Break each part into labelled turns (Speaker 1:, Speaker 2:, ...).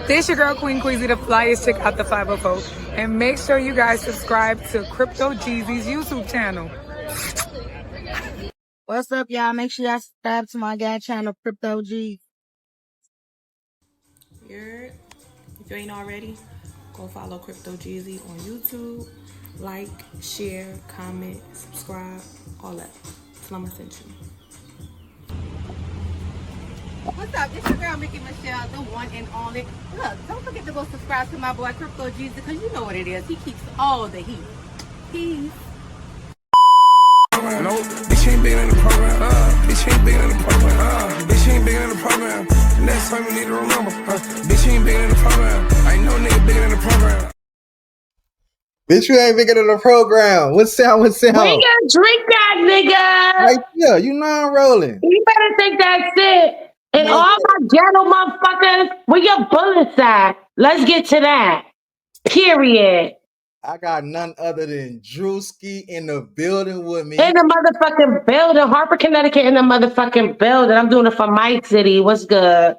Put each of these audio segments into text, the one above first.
Speaker 1: This your girl Queen Queasy, the flyest chick out the 504. And make sure you guys subscribe to Crypto Jeezy's YouTube channel.
Speaker 2: What's up, y'all? Make sure y'all subscribe to my guy channel, Crypto G.
Speaker 3: If you ain't already, go follow Crypto Jeezy on YouTube. Like, share, comment, subscribe, all that. Slum Ascension.
Speaker 4: What's up? It's your girl Mickey Michelle, the one and only. Look, don't forget to go subscribe to my boy Crypto Jeezy, because you know what it is. He keeps all the heat. Peace.
Speaker 5: No, bitch ain't bigger than the program. Bitch ain't bigger than the program. Bitch ain't bigger than the program. Next time you need to remember. Bitch ain't bigger than the program. I ain't no nigga bigger than the program.
Speaker 6: Bitch, you ain't bigger than the program. What sound?
Speaker 7: We gonna drink that, nigga.
Speaker 6: Right here, you know I'm rolling.
Speaker 7: You better think that's it. And all my ghetto motherfuckers, where your bullets at? Let's get to that. Period.
Speaker 6: I got none other than Juski in the building with me.
Speaker 7: In the motherfucking building. Hartford, Connecticut in the motherfucking building. I'm doing it for my city. What's good?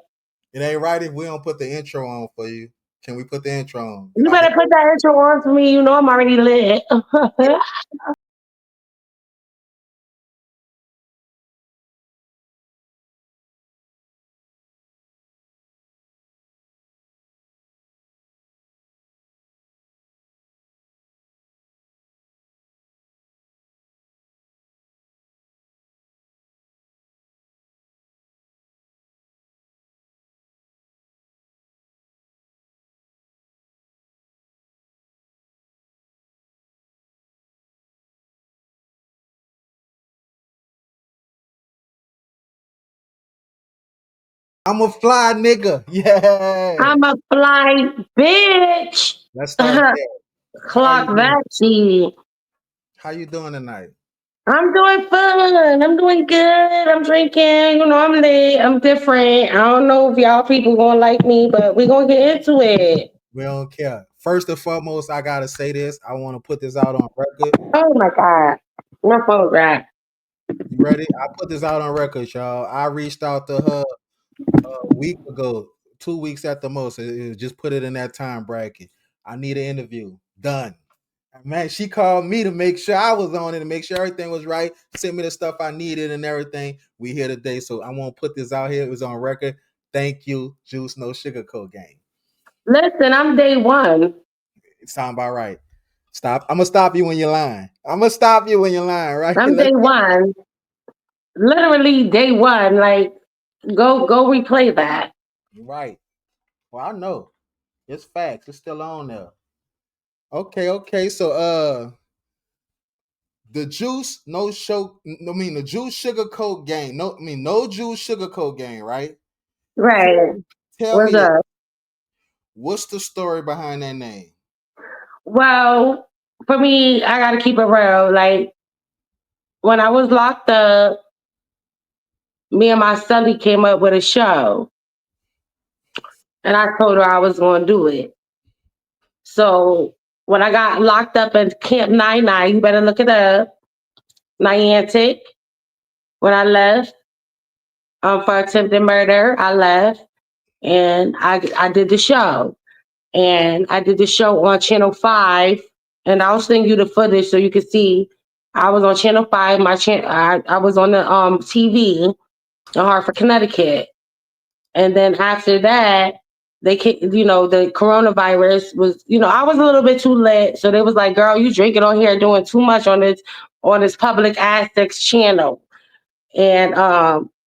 Speaker 6: It ain't right if we don't put the intro on for you. Can we put the intro on?
Speaker 7: You better put that intro on for me. You know I'm already lit.
Speaker 6: I'm a fly nigga. Yeah.
Speaker 7: I'm a fly bitch.
Speaker 6: Let's start there.
Speaker 7: Clock that shit.
Speaker 6: How you doing tonight?
Speaker 7: I'm doing fun. I'm doing good. I'm drinking. You know, I'm lit. I'm different. I don't know if y'all people gonna like me, but we're gonna get into it.
Speaker 6: We don't care. First and foremost, I gotta say this. I want to put this out on record.
Speaker 7: Oh my God. My phone rap.
Speaker 6: You ready? I put this out on record, y'all. I reached out to her a week ago, 2 weeks at the most. Just put it in that time bracket. I need an interview. Done. Man, she called me to make sure I was on it, to make sure everything was right. Sent me the stuff I needed and everything. We here today, so I want to put this out here. It was on record. Thank you, Juice No Sugarcoat Gang.
Speaker 7: Listen, I'm day one.
Speaker 6: It sound about right. Stop. I'm gonna stop you when you're lying. I'm gonna stop you when you're lying, right?
Speaker 7: I'm day one. Literally day one. Like, go replay that.
Speaker 6: Right. Well, I know. It's facts. It's still on there. Okay. So the Juice No Show, the Juice Sugarcoat Gang. No Juice Sugarcoat Gang, right?
Speaker 7: Right.
Speaker 6: Tell
Speaker 7: What's
Speaker 6: me
Speaker 7: up?
Speaker 6: What's the story behind that name?
Speaker 7: Well, for me, I gotta keep it real. Like, when I was locked up, me and my sonny came up with a show. And I told her I was gonna do it. So when I got locked up in Camp 99, you better look it up, Niantic. When I left for attempted murder, I left and I did the show. And I did the show on Channel 5. And I'll send you the footage so you can see I was on Channel 5. I was on the TV in Hartford, Connecticut. And then after that, the coronavirus was, I was a little bit too lit. So they was like, girl, you drinking on here, doing too much on this public access channel. And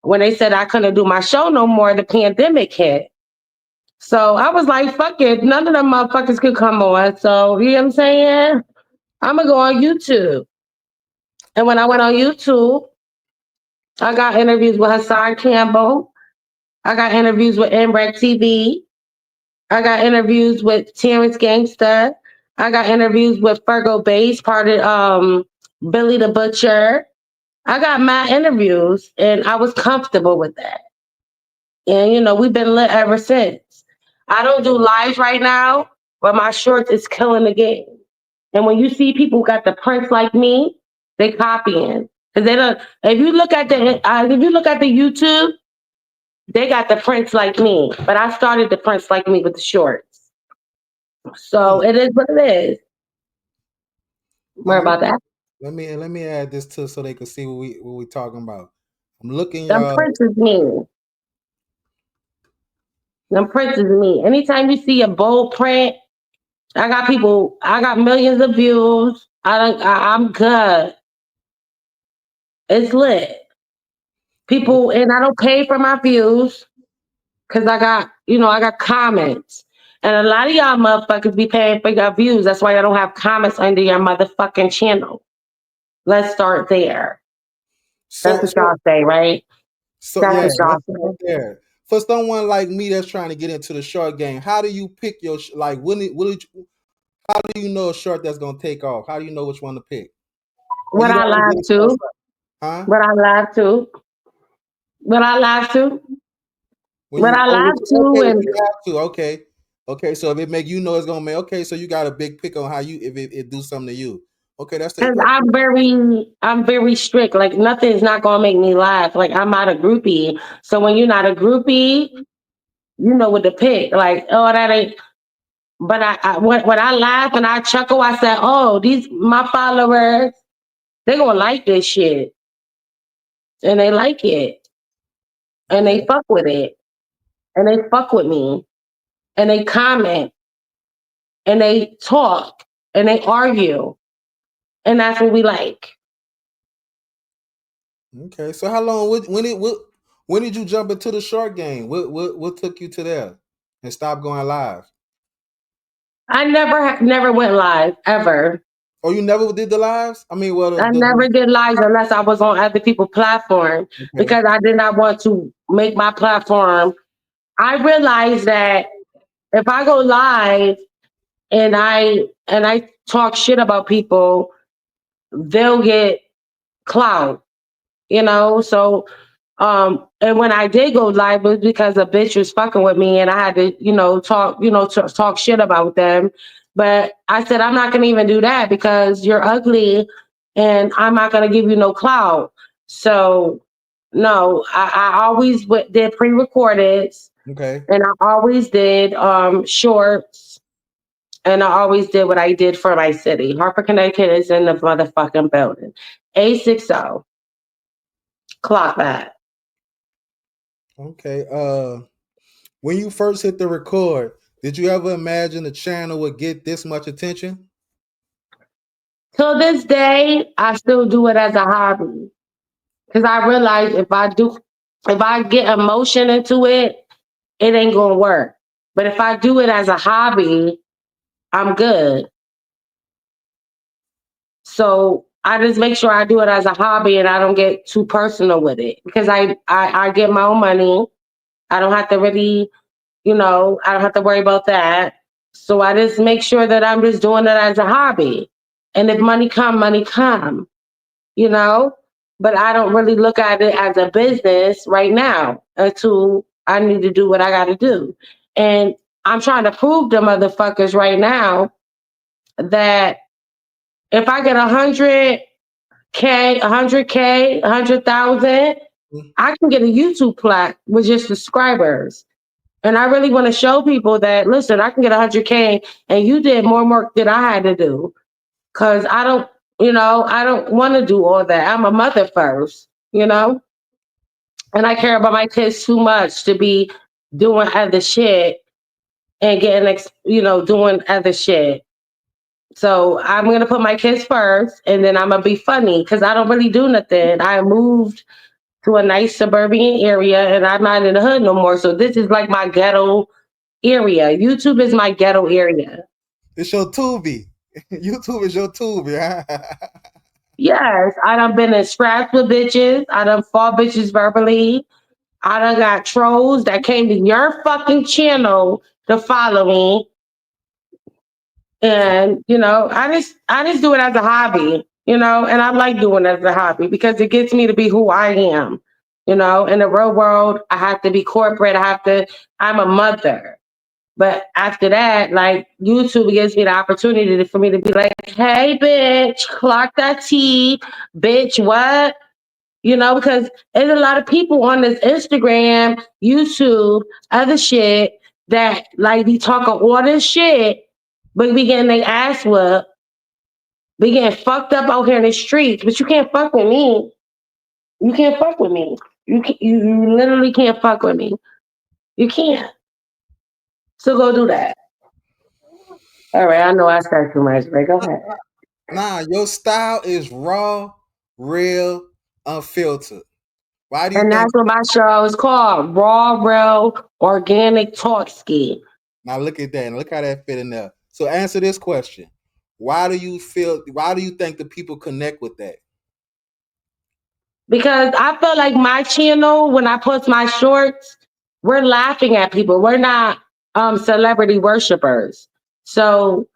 Speaker 7: when they said I couldn't do my show no more, the pandemic hit. So I was like, fuck it. None of them motherfuckers could come on. So, you know what I'm saying? I'm going to go on YouTube. And when I went on YouTube, I got interviews with Hassan Campbell. I got interviews with NREC TV. I got interviews with Terrence Gangsta. I got interviews with Fergo Bass, part of Billy the Butcher. I got my interviews, and I was comfortable with that. And, we've been lit ever since. I don't do lives right now, but my shorts is killing the game. And when you see people got the prints like me, they copying. Because they don't. If you look at the YouTube, They got the Prince Like Me, but I started the Prince Like Me with the shorts. So it is what it is. Worry about that.
Speaker 6: Let me add this too so they can see what we talking about. I'm looking
Speaker 7: Them
Speaker 6: y'all.
Speaker 7: Prince is me. Them Prince is me. Anytime you see a bold print, I got millions of views. I'm good. It's lit. People, and I don't pay for my views because I got comments. And a lot of y'all motherfuckers be paying for your views. That's why I don't have comments under your motherfucking channel. Let's start there. That's what y'all say, right?
Speaker 6: So
Speaker 7: That's
Speaker 6: yeah,
Speaker 7: what y'all
Speaker 6: let's start
Speaker 7: say.
Speaker 6: there. For someone like me that's trying to get into the short game, how do you pick your how do you know a short that's gonna take off? How do you know which one to pick?
Speaker 7: What I live to?
Speaker 6: Huh?
Speaker 7: What I live to? What I live to? What I live to?
Speaker 6: Okay,
Speaker 7: And
Speaker 6: you have to. Okay. So if it make you know it's gonna make so you got a big pick on how you if it do something to you. Okay, that's the
Speaker 7: because I'm very strict. Like nothing's not gonna make me laugh. Like I'm not a groupie. So when you're not a groupie, you know what to pick. Like, oh, that ain't. But when I laugh and I chuckle, I say, oh, these my followers, they gonna like this shit, and they like it, and they fuck with it, and they fuck with me, and they comment, and they talk, and they argue, and that's what we like.
Speaker 6: Okay, so how long? When did you jump into the short game? What took you to there and stop going live?
Speaker 7: I never went live ever.
Speaker 6: Oh, you never did the lives? I mean, well,
Speaker 7: I never did lives unless I was on other people's platform because I did not want to make my platform. I realized that if I go live and I talk shit about people, they'll get clout, So and when I did go live, it was because a bitch was fucking with me and I had to, talk shit about them. But I said, I'm not going to even do that because you're ugly and I'm not going to give you no clout. So, no, I always did pre-recorded.
Speaker 6: Okay.
Speaker 7: And I always did shorts. And I always did what I did for my city. Hartford, Connecticut is in the motherfucking building. A60. Clock that.
Speaker 6: Okay. When you first hit the record, did you ever imagine the channel would get this much attention?
Speaker 7: Till this day, I still do it as a hobby. Because I realize if I get emotion into it, it ain't gonna work. But if I do it as a hobby, I'm good. So I just make sure I do it as a hobby and I don't get too personal with it. Because I get my own money. I don't have to really, I don't have to worry about that. So I just make sure that I'm just doing it as a hobby. And if money come, money come. But I don't really look at it as a business right now until I need to do what I got to do. And I'm trying to prove to motherfuckers right now that if I get 100K, 100,000, I can get a YouTube plaque with just subscribers. And I really want to show people that, listen, I can get 100K and you did more work than I had to do. Cause I don't want to do all that. I'm a mother first, and I care about my kids too much to be doing other shit and doing other shit. So I'm going to put my kids first and then I'm going to be funny because I don't really do nothing. I moved to a nice suburban area and I'm not in the hood no more. So this is like my ghetto area. YouTube is my ghetto area.
Speaker 6: It's your Tubi. YouTube is your Tubi.
Speaker 7: Yes, I done been in scraps with bitches. I done fought bitches verbally. I done got trolls that came to your fucking channel to follow me. And, I just do it as a hobby, and I like doing it as a hobby because it gets me to be who I am. In the real world, I have to be corporate. I'm a mother. But after that, like YouTube gives me the opportunity for me to be like, hey, bitch, clock that T, bitch, what? You know, because there's a lot of people on this Instagram, YouTube, other shit that like be talking all this shit, but be getting their ass whooped, be getting fucked up out here in the streets. But you can't fuck with me. You can't fuck with me. You literally can't fuck with me. You can't. So go do that. All right, I know I said too much, but go ahead.
Speaker 6: Nah, your style is raw, real, unfiltered. Why do you
Speaker 7: And
Speaker 6: think?
Speaker 7: that's what my show is called. Raw, real, organic talk ski.
Speaker 6: Now look at that. And look how that fit in there. So answer this question. Why do you feel? Why do you think the people connect with that?
Speaker 7: Because I feel like my channel, when I post my shorts, we're laughing at people. We're not celebrity worshipers. So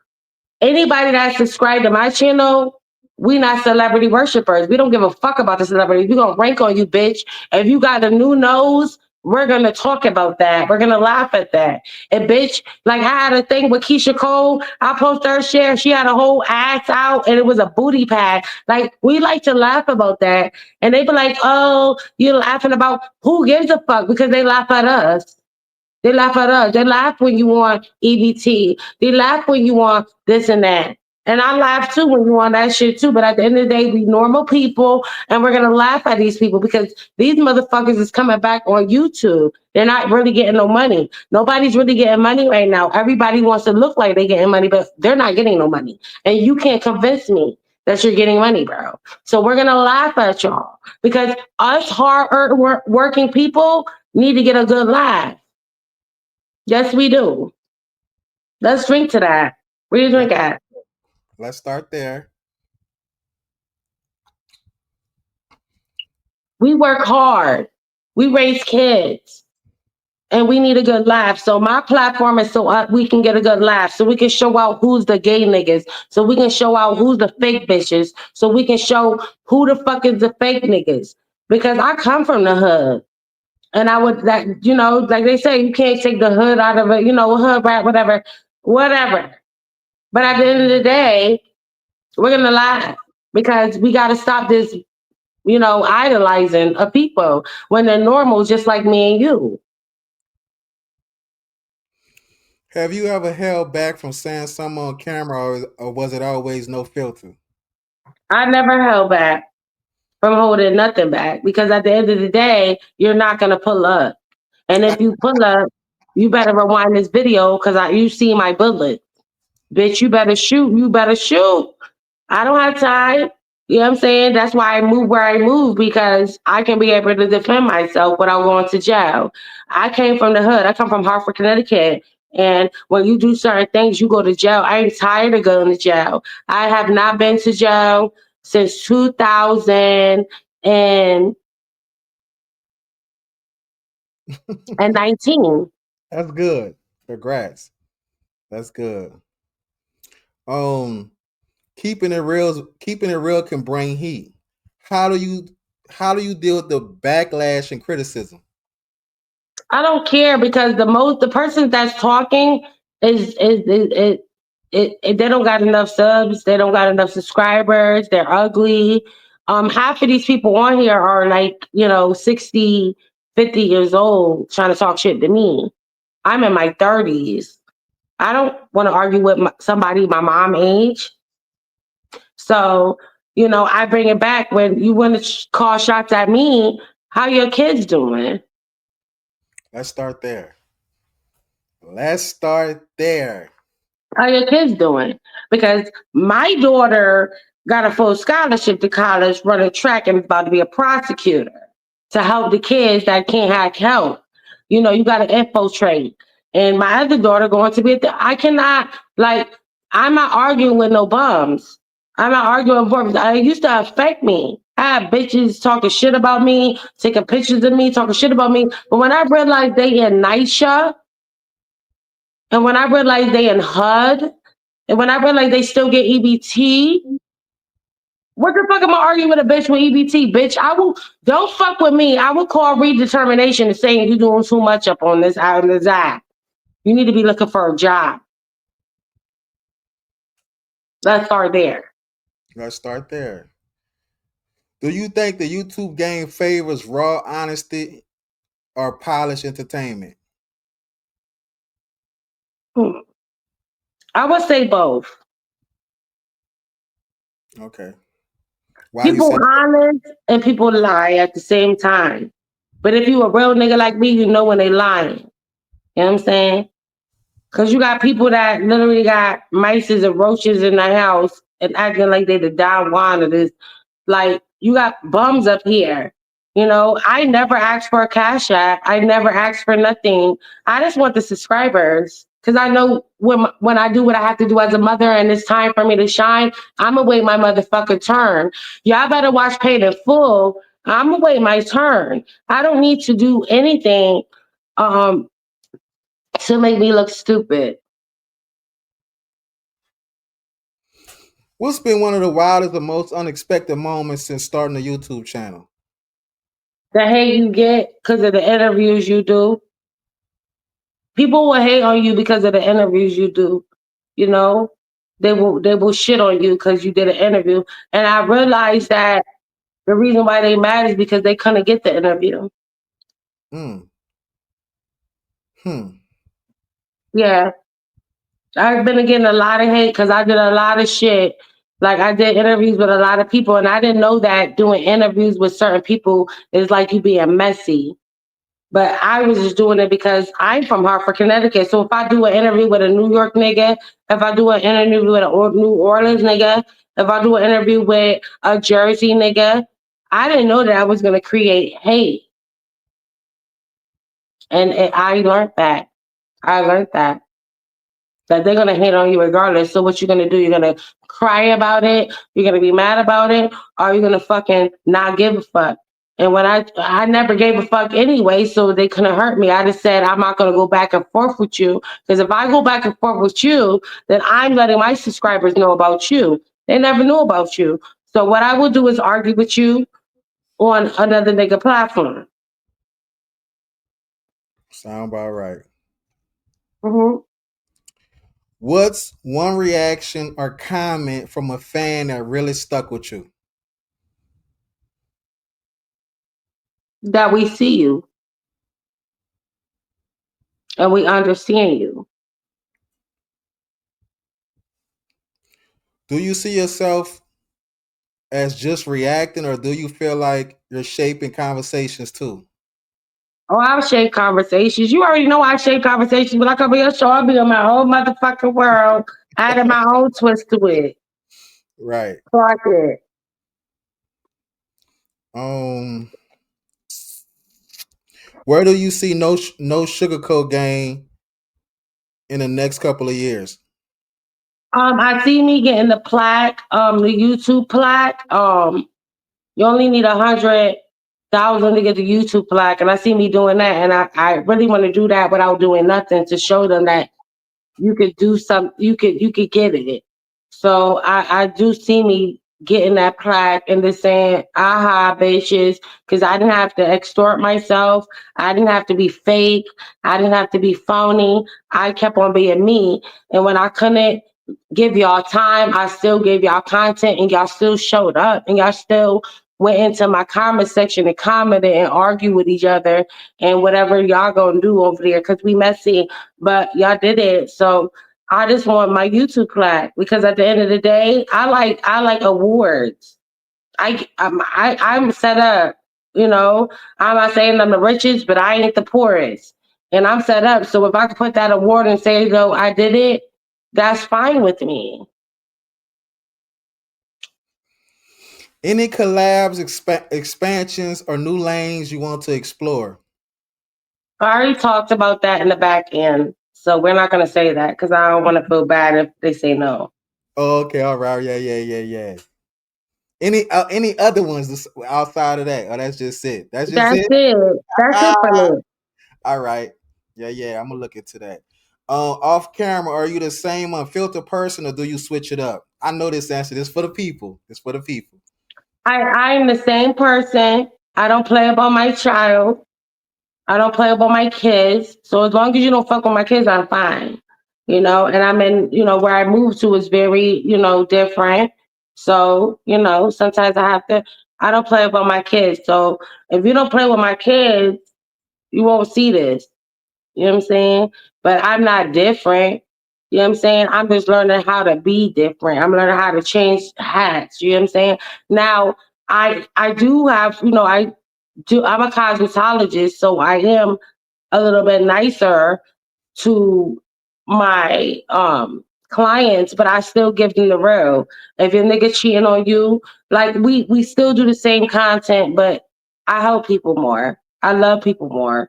Speaker 7: anybody that's subscribed to my channel, we not celebrity worshipers. We don't give a fuck about the celebrity. We gonna rank on you, bitch. If you got a new nose, we're gonna talk about that. We're gonna laugh at that. And bitch, like I had a thing with Keisha Cole. I posted her share. She had a whole ass out and it was a booty pad. Like we like to laugh about that. And they be like, oh, you're laughing about who gives a fuck because they laugh at us. They laugh at us. They laugh when you want EBT. They laugh when you want this and that. And I laugh too when you want that shit too. But at the end of the day, we normal people and we're gonna laugh at these people because these motherfuckers is coming back on YouTube. They're not really getting no money. Nobody's really getting money right now. Everybody wants to look like they're getting money, but they're not getting no money. And you can't convince me that you're getting money, bro. So we're gonna laugh at y'all because us hard working people need to get a good laugh. Yes, we do. Let's drink to that. Where you drink at?
Speaker 6: Let's start there.
Speaker 7: We work hard. We raise kids. And we need a good laugh. So my platform is so we can get a good laugh. So we can show out who's the gay niggas. So we can show out who's the fake bitches. So we can show who the fuck is the fake niggas. Because I come from the hood. And I would that, you know, like they say, you can't take the hood out of it, you know, hood rat, whatever. Whatever. But at the end of the day, we're gonna laugh because we gotta stop this, you know, idolizing of people when they're normal, just like me and you.
Speaker 6: Have you ever held back from saying something on camera, or was it always no filter?
Speaker 7: I never held back from holding nothing back because at the end of the day, you're not gonna pull up. And if you pull up, you better rewind this video because you see my bullet. Bitch, you better shoot. You better shoot. I don't have time. You know what I'm saying? That's why I move where I move because I can be able to defend myself without going to jail. I came from the hood. I come from Hartford, Connecticut. And when you do certain things, you go to jail. I ain't tired of going to jail. I have not been to jail since 2019.
Speaker 6: That's good. Congrats. That's good. Um, keeping it real can bring heat. How do you how do you deal with the backlash and criticism?
Speaker 7: I don't care because the person that's talking is they don't got enough subs, they don't got enough subscribers, they're ugly. Half of these people on here are like, you know, 60, 50 years old trying to talk shit to me. I'm in my 30s. I don't want to argue with somebody my mom age. So, you know, I bring it back when you want to call shots at me. How your kids doing?
Speaker 6: Let's start there. Let's start there.
Speaker 7: How your kids doing? Because my daughter got a full scholarship to college, running track, and is about to be a prosecutor to help the kids that can't have help. You know, you got to infiltrate. And my other daughter going to be I cannot, like, I'm not arguing with no bums. I'm not arguing with bums. It used to affect me. I had bitches talking shit about me, taking pictures of me, talking shit about me. But when I realized they in NYCHA, and when I realized they in HUD, and when I realized they still get EBT, what the fuck am I arguing with a bitch with EBT? Bitch, don't fuck with me. I will call redetermination and saying you're doing too much up on this app. You need to be looking for a job. Let's start there.
Speaker 6: Let's start there. Do you think the YouTube game favors raw honesty or polished entertainment?
Speaker 7: I would say both.
Speaker 6: Okay. Why you
Speaker 7: People
Speaker 6: say?
Speaker 7: honest and people lie at the same time. But if you a real nigga like me, you know when they lying. You know what I'm saying? Cause you got people that literally got mice and roaches in their house and acting like they the Don Juan of this. Like you got bums up here. You know, I never asked for a cash app. I never asked for nothing. I just want the subscribers. Cause I know when I do what I have to do as a mother and it's time for me to shine, I'm gonna wait my motherfucking turn. Y'all better watch Paid in Full. I'm gonna wait my turn. I don't need to do anything um to make me look stupid.
Speaker 6: What's been one of the wildest or most unexpected moments since starting a YouTube channel?
Speaker 7: The hate you get because of the interviews you do. People will hate on you because of the interviews you do. You know, they will shit on you because you did an interview. And I realized that the reason why they mad is because they couldn't get the interview.
Speaker 6: Mm. Hmm.
Speaker 7: Yeah, I've been getting a lot of hate because I did a lot of shit. Like I did interviews with a lot of people, and I didn't know that doing interviews with certain people is like you being messy. But I was just doing it because I'm from Hartford, Connecticut. So if I do an interview with a New York nigga, if I do an interview with a New Orleans nigga, if I do an interview with a Jersey nigga, I didn't know that I was going to create hate. And I learned that. I learned that they're going to hate on you regardless. So what you're going to do, you're going to cry about it, you're going to be mad about it, or you're going to fucking not give a fuck. And when I never gave a fuck anyway, so they couldn't hurt me. I just said, I'm not going to go back and forth with you. Because if I go back and forth with you, then I'm letting my subscribers know about you. They never knew about you. So what I will do is argue with you on another nigga platform.
Speaker 6: Sound about right.
Speaker 7: Mm-hmm.
Speaker 6: What's one reaction or comment from a fan that really stuck with you?
Speaker 7: That we see you and we understand you.
Speaker 6: Do you see yourself as just reacting, or do you feel like you're shaping conversations too?
Speaker 7: Oh, I'll shape conversations. You already know I shape conversations. When I come on your show, I'll be on my whole motherfucking world, adding my own twist to it.
Speaker 6: Right.
Speaker 7: Fuck it.
Speaker 6: Um, where do you see No Sugarcoat Gang in the next couple of years?
Speaker 7: I see me getting the plaque, the YouTube plaque. You only need 100,000 to get the YouTube plaque, and I see me doing that, and I really want to do that without doing nothing to show them that you could do some, you could get it. So I do see me getting that plaque and just saying, aha, bitches, because I didn't have to extort myself. I didn't have to be fake. I didn't have to be phony. I kept on being me. And when I couldn't give y'all time, I still gave y'all content and y'all still showed up and y'all still went into my comment section and commented and argued with each other and whatever y'all gonna do over there because we messy, but y'all did it. So I just want my YouTube plaque because at the end of the day, I like awards. I'm set up. You know, I'm not saying I'm the richest, but I ain't the poorest, and I'm set up. So if I could put that award and say, "No, I did it," that's fine with me.
Speaker 6: Any collabs, expansions, or new lanes you want to explore?
Speaker 7: I already talked about that in the back end, so we're not gonna say that because I don't want to feel bad if they say no.
Speaker 6: Oh, okay, all right, yeah. Any other ones outside of that? Oh, that's just it. That's just
Speaker 7: That's
Speaker 6: it.
Speaker 7: it. That's it for
Speaker 6: Ah,
Speaker 7: me.
Speaker 6: all right. Yeah. I'm gonna look into that. Off camera, are you the same unfiltered person, or do you switch it up? I know this answer. This for the people. It's for the people.
Speaker 7: I'm the same person. I don't play about my child. I don't play about my kids. So as long as you don't fuck with my kids, I'm fine. You know, and I'm in, where I moved to is very, different. So, sometimes I don't play about my kids. So if you don't play with my kids, you won't see this. You know what I'm saying? But I'm not different. You know what I'm saying? I'm just learning how to be different. I'm learning how to change hats. You know what I'm saying? Now I do have, I'm a cosmetologist, so I am a little bit nicer to my clients, but I still give them the real. If your nigga cheating on you, like we still do the same content, but I help people more. I love people more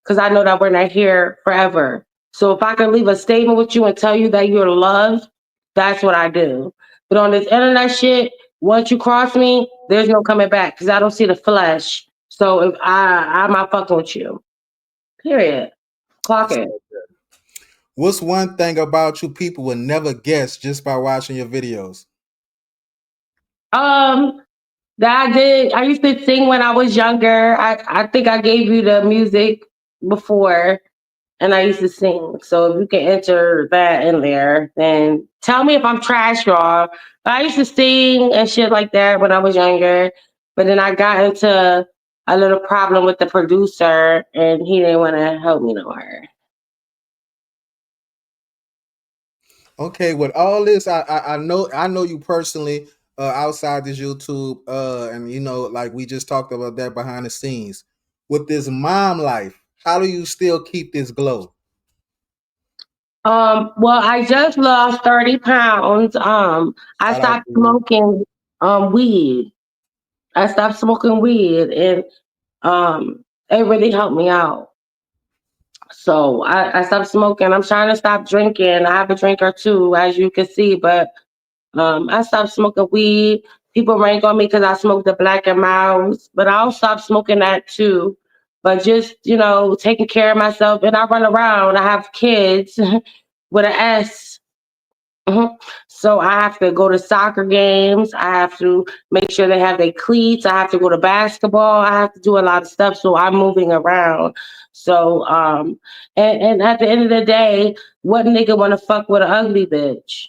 Speaker 7: because I know that we're not here forever. So if I can leave a statement with you and tell you that you're loved, that's what I do. But on this internet shit, once you cross me, there's no coming back because I don't see the flesh. So if I'm not fucking with you. Period. Clock it.
Speaker 6: What's one thing about you people would never guess just by watching your videos?
Speaker 7: That I did. I used to sing when I was younger. I think I gave you the music before, and I used to sing. So if you can enter that in there, then tell me if I'm trash, y'all. But I used to sing and shit like that when I was younger. But then I got into a little problem with the producer, and he didn't want to help me no more.
Speaker 6: Okay, with all this, I know you personally outside this YouTube, and like we just talked about that behind the scenes. With this mom life, how do you still keep this glow?
Speaker 7: Well, I just lost 30 pounds. I
Speaker 6: Shout out
Speaker 7: stopped
Speaker 6: to you.
Speaker 7: smoking weed. I stopped smoking weed, and it really helped me out. So I stopped smoking. I'm trying to stop drinking. I have a drink or two, as you can see, but I stopped smoking weed. People rank on me because I smoke the Black and Miles, but I'll stop smoking that too. But just, taking care of myself. And I run around. I have kids with an S. Mhm. So I have to go to soccer games. I have to make sure they have their cleats. I have to go to basketball. I have to do a lot of stuff. So I'm moving around. So and at the end of the day, what nigga want to fuck with an ugly bitch?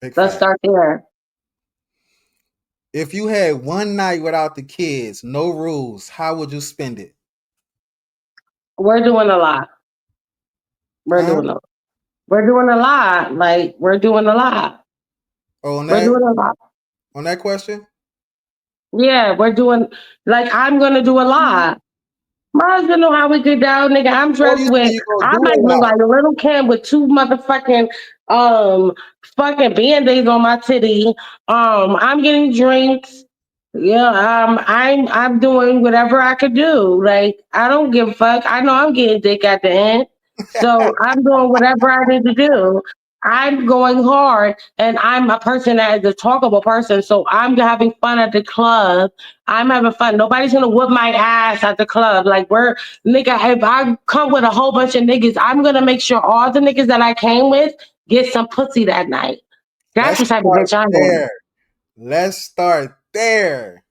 Speaker 6: Big
Speaker 7: Let's
Speaker 6: fact.
Speaker 7: start there.
Speaker 6: If you had one night without the kids, no rules, how would you spend it?
Speaker 7: We're doing a lot. We're
Speaker 6: Huh?
Speaker 7: doing a we're doing a lot. Like we're doing a lot.
Speaker 6: Oh, on
Speaker 7: We're
Speaker 6: that
Speaker 7: doing a lot.
Speaker 6: on that question?
Speaker 7: Yeah, we're doing like I'm gonna do a lot. My husband know how we get down, nigga. I'm
Speaker 6: Oh,
Speaker 7: dressed
Speaker 6: you say
Speaker 7: with
Speaker 6: you gonna
Speaker 7: I
Speaker 6: do
Speaker 7: might
Speaker 6: a
Speaker 7: look
Speaker 6: lot.
Speaker 7: like a little Kim with two motherfucking fucking band-aids on my titty. I'm getting drinks. Yeah, I'm doing whatever I could do. Like I don't give a fuck. I know I'm getting dick at the end. So I'm doing whatever I need to do. I'm going hard and I'm a person that is a talkable person. So I'm having fun at the club. I'm having fun. Nobody's gonna whip my ass at the club. Like we're nigga, if I come with a whole bunch of niggas, I'm gonna make sure all the niggas that I came with get some pussy that night. That's
Speaker 6: Let's
Speaker 7: the type of
Speaker 6: start
Speaker 7: bitch I am.
Speaker 6: there. Let's start there.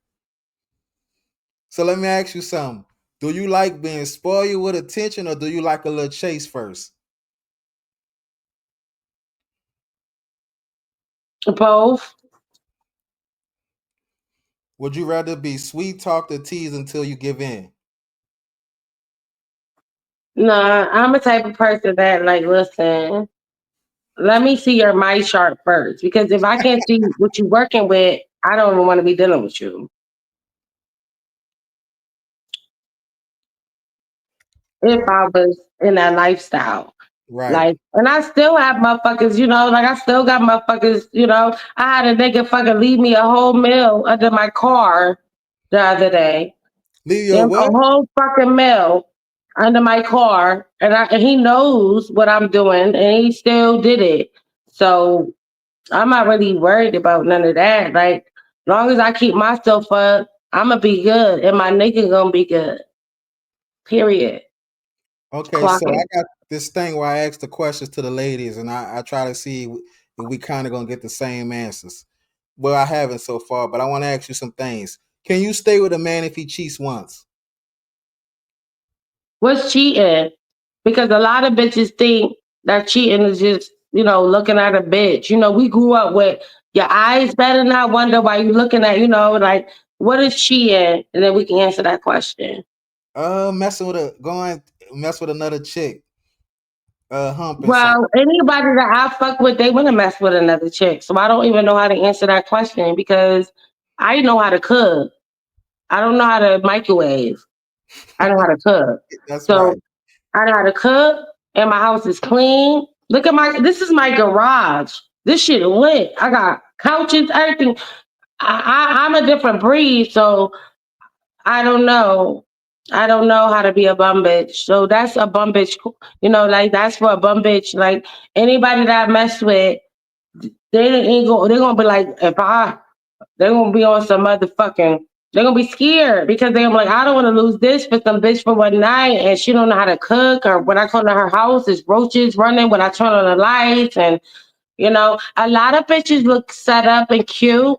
Speaker 6: So let me ask you something. Do you like being spoiled with attention or do you like a little chase first?
Speaker 7: Both.
Speaker 6: Would you rather be sweet talked or teased until you give in?
Speaker 7: Nah, I'm a type of person that like, listen, let me see your my chart first. Because if I can't see what you're working with, I don't even want to be dealing with you. If I was in that lifestyle.
Speaker 6: Right.
Speaker 7: Like, and I still have motherfuckers, like I still got motherfuckers, I had a nigga fucking leave me a whole meal under my car the other day.
Speaker 6: Leave your
Speaker 7: A
Speaker 6: what?
Speaker 7: whole fucking meal under my car, and he knows what I'm doing, and he still did it. So I'm not really worried about none of that. Like, long as I keep myself up, I'ma be good, and my nigga gonna be good. Period.
Speaker 6: Okay,
Speaker 7: Clock
Speaker 6: so
Speaker 7: it.
Speaker 6: I got this thing where I ask the questions to the ladies and I try to see if we kind of gonna get the same answers. Well, I haven't so far, but I want to ask you some things. Can you stay with a man if he cheats once?
Speaker 7: What's cheating? Because a lot of bitches think that cheating is just, looking at a bitch. We grew up with your eyes better not wonder why you looking at, like What is cheating? And then we can answer that question.
Speaker 6: Messing with mess with another chick. Humping something.
Speaker 7: Well, anybody that I fuck with, they want to mess with another chick. So I don't even know how to answer that question because I know how to cook. I don't know how to microwave. I know how to cook.
Speaker 6: That's right.
Speaker 7: So I know how to cook, and my house is clean. Look at this is my garage. This shit lit. I got couches, everything. I'm a different breed, so I don't know. I don't know how to be a bum bitch. So that's a bum bitch, like that's for a bum bitch. Like anybody that I mess with, they're gonna be like, they're gonna be on some motherfucking, they're gonna be scared because they're like, I don't wanna lose this for some bitch for one night and she don't know how to cook, or when I come to her house, there's roaches running when I turn on the lights. And a lot of bitches look set up and cute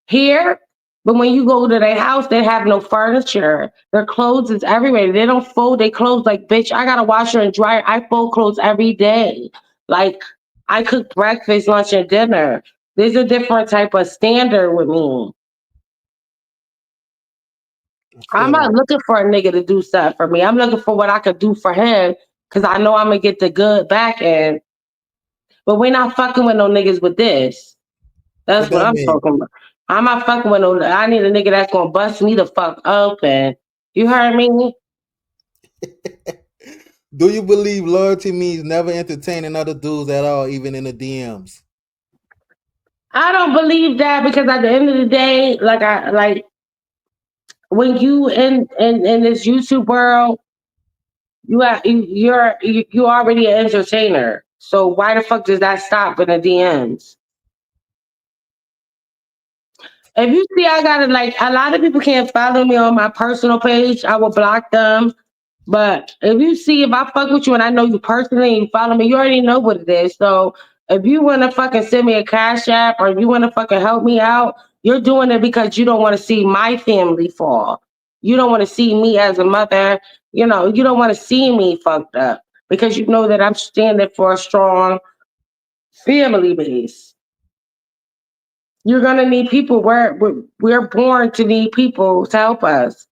Speaker 7: here, but when you go to their house, they have no furniture. Their clothes is everywhere. They don't fold their clothes. Like, bitch, I got a washer and dryer. I fold clothes every day. Like, I cook breakfast, lunch, and dinner. There's a different type of standard with me. I'm not looking for a nigga to do stuff for me. I'm looking for what I could do for him because I know I'm going to get the good back end. But we're not fucking with no niggas with this. That's
Speaker 6: What
Speaker 7: what
Speaker 6: that
Speaker 7: I'm
Speaker 6: mean?
Speaker 7: talking about. I'm not fucking with no. I need a nigga that's gonna bust me the fuck open. You heard me?
Speaker 6: Do you believe loyalty means never entertaining other dudes at all, even in the DMs?
Speaker 7: I don't believe that because at the end of the day, like when you in this YouTube world, you're already an entertainer. So why the fuck does that stop in the DMs? If you see I got it, like a lot of people can't follow me on my personal page, I will block them. But if I fuck with you and I know you personally and you follow me, you already know what it is. So if you want to fucking send me a cash app or you want to fucking help me out, you're doing it because you don't want to see my family fall. You don't want to see me as a mother. You don't want to see me fucked up because you know that I'm standing for a strong family base. You're gonna need people. We're born to need people to help us.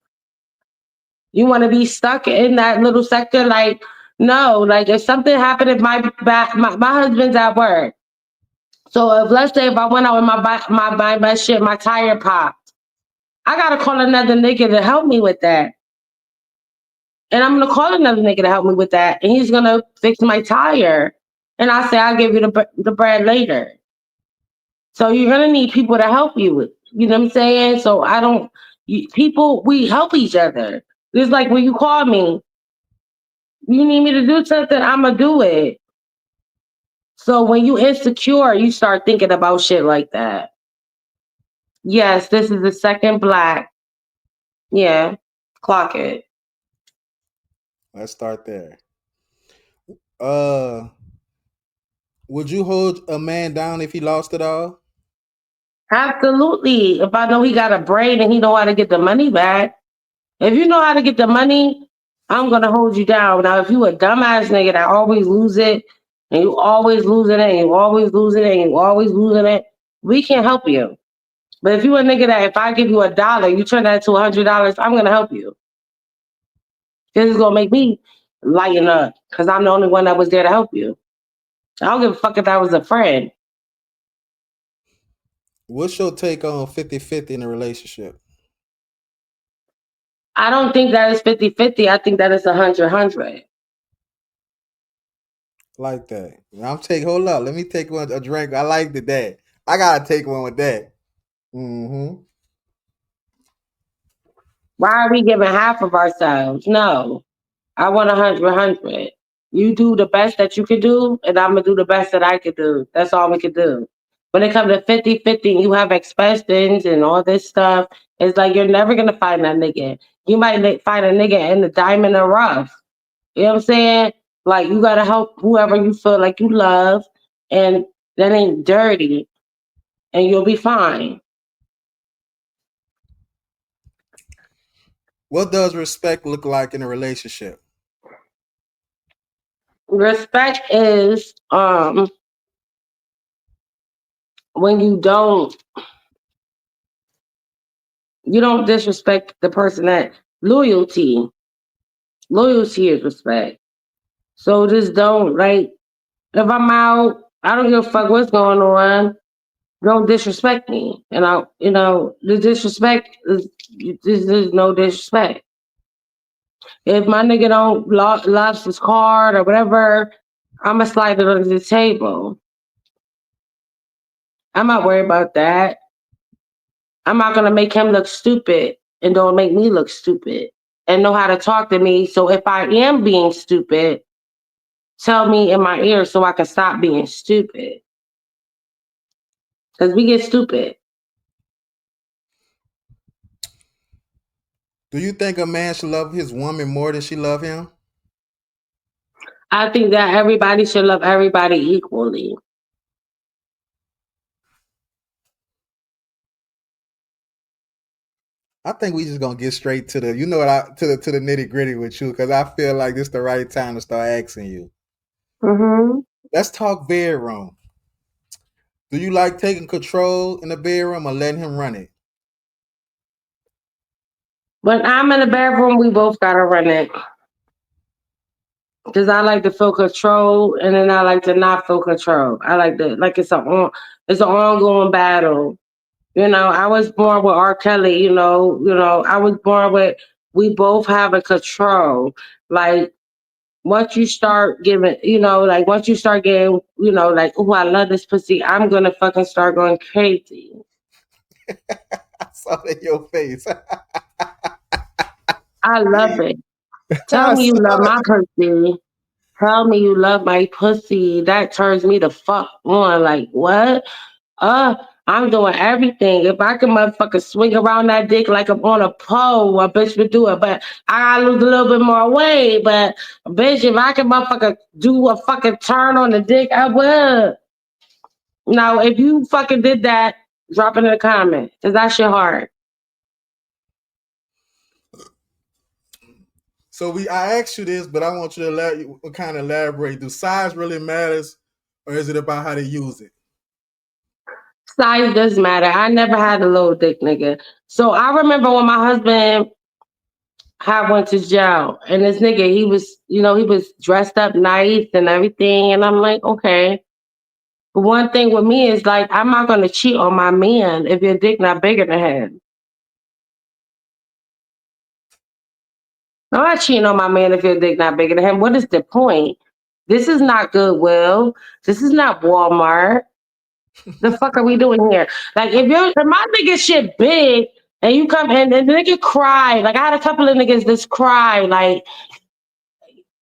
Speaker 7: You want to be stuck in that little sector? Like, no, like if something happened, if my husband's at work. So if let's say if I went out with my shit, my tire popped, I gotta call another nigga to help me with that. And I'm gonna call another nigga to help me with that. And he's gonna fix my tire. And I say I'll give you the bread later. So you're gonna need people to help you with, you know what I'm saying? So I don't people, we help each other. It's like when you call me, you need me to do something, I'ma do it. So when you insecure, you start thinking about shit like that. Yes, this is the second black. Yeah, clock it.
Speaker 6: Let's start there. Uh, would you hold a man down if he lost it all?
Speaker 7: Absolutely. If I know he got a brain and he know how to get the money back. If you know how to get the money, I'm gonna hold you down. Now, if you a dumbass nigga that always lose it, and you always losing it, and you always losing it, and you always losing it, we can't help you. But if you a nigga that if I give you $1, you turn that to $100, I'm gonna help you. This is gonna make me lighten up because I'm the only one that was there to help you. I don't give a fuck if I was a friend.
Speaker 6: What's your take on 50-50 in a relationship?
Speaker 7: I don't think that is 50-50. I think that is 100-100.
Speaker 6: Like that. Hold up. Let me take a drink. I like that. I gotta take one with that. Mm-hmm.
Speaker 7: Why are we giving half of ourselves? No. I want 100-100. You do the best that you can do, and I'm gonna do the best that I can do. That's all we can do. When it comes to 50-50, you have expressions and all this stuff. It's like you're never gonna find that nigga. You might find a nigga in the diamond or rough. You know what I'm saying? Like you gotta help whoever you feel like you love, and that ain't dirty, and you'll be fine.
Speaker 6: What does respect look like in a relationship?
Speaker 7: Respect is when you don't You don't disrespect the person that loyalty. Loyalty is respect. So just don't like if I'm out, I don't give a fuck what's going on. Don't disrespect me. And the disrespect is this is no disrespect. If my nigga don't lost his card or whatever, I'ma slide it under the table. I'm not worried about that. I'm not gonna make him look stupid and don't make me look stupid and know how to talk to me. So if I am being stupid, tell me in my ear so I can stop being stupid. Because we get stupid.
Speaker 6: Do you think a man should love his woman more than she love him?
Speaker 7: I think that everybody should love everybody equally.
Speaker 6: I think we just gonna get straight to the, to the nitty gritty with you, because I feel like this the right time to start asking you.
Speaker 7: Mm-hmm.
Speaker 6: Let's talk bedroom. Do you like taking control in the bedroom or letting him run it?
Speaker 7: When I'm in the bedroom, we both gotta run it. Because I like to feel control, and then I like to not feel control. I like to it's an ongoing battle. I was born with R. Kelly. I was born with we both have a control. Like once you start giving, once you start getting, oh, I love this pussy, I'm gonna fucking start going crazy.
Speaker 6: I saw it in your face.
Speaker 7: I love it. Tell me you love my pussy. Tell me you love my pussy. That turns me the fuck on. Like, what? I'm doing everything. If I can motherfucker swing around that dick like I'm on a pole, a bitch would do it. But I gotta lose a little bit more weight. But bitch, if I can motherfucker do a fucking turn on the dick, I would. Now, if you fucking did that, drop it in the comment. Cause that shit hard.
Speaker 6: So I asked you this, but I want you to kind of elaborate. Do size really matters, or is it about how they use it?
Speaker 7: Size does matter. I never had a little dick nigga. So I remember when my husband had went to jail, and this nigga, he was dressed up nice and everything, and I'm like, okay. But one thing with me is like, I'm not gonna cheat on my man if your dick not bigger than him. I'm not cheating on my man if your dick not bigger than him. What is the point? This is not Goodwill. This is not Walmart. The fuck are we doing here? Like, if my nigga shit big and you come and the nigga cry, like I had a couple of niggas just cry, like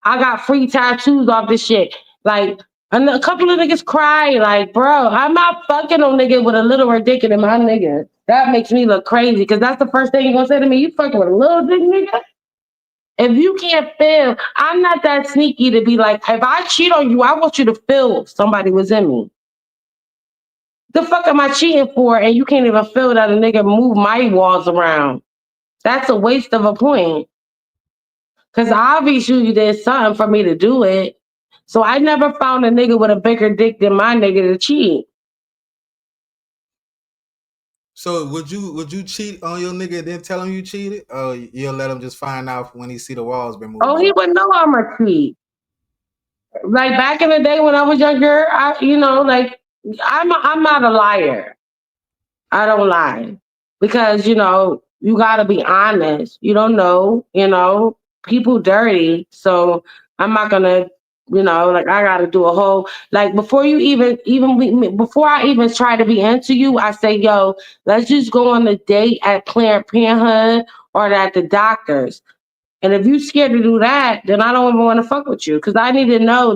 Speaker 7: I got free tattoos off this shit. Like, and a couple of niggas cry, like, bro, I'm not fucking no nigga with a littler dick than my nigga. That makes me look crazy because that's the first thing you're gonna say to me. You fucking with a little dick nigga? If you can't feel, I'm not that sneaky to be like, if I cheat on you, I want you to feel somebody was in me. The fuck am I cheating for? And you can't even feel that a nigga move my walls around. That's a waste of a point. Because obviously you did something for me to do it. So I never found a nigga with a bigger dick than my nigga to cheat.
Speaker 6: So would you cheat on your nigga and then tell him you cheated? Or you'll let him just find out when he see the walls been moved?
Speaker 7: Oh, he would know I'm a cheat. Like back in the day when I was younger, I'm not a liar. I don't lie. Because, you gotta be honest. You don't know, people dirty. So I'm not gonna, I gotta do a whole before you before I even try to be into you, I say, yo, let's just go on a date at Planned Parenthood or at the doctor's. And if you scared to do that, then I don't even want to fuck with you. Cause I need to know,